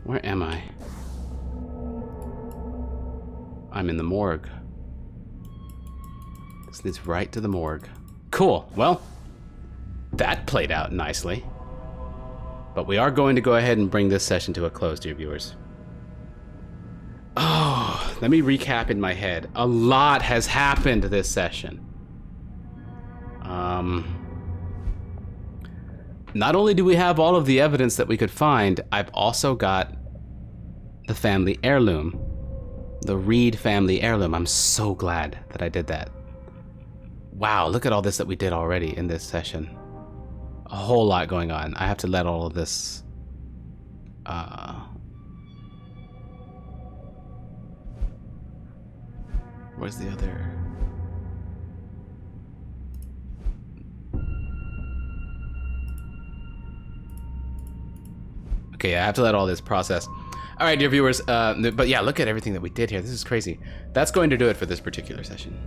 Where am I? I'm in the morgue. This leads right to the morgue. Cool. Well, that played out nicely. But we are going to go ahead and bring this session to a close, dear viewers. Oh, let me recap in my head. A lot has happened this session. Not only do we have all of the evidence that we could find, I've also got the family heirloom. The Reed family heirloom. I'm so glad that I did that. Wow, look at all this that we did already in this session. A whole lot going on. I have to let all of this... Where's the other... Okay, I have to let all this process. All right, dear viewers, but yeah, look at everything that we did here. This is crazy. That's going to do it for this particular session.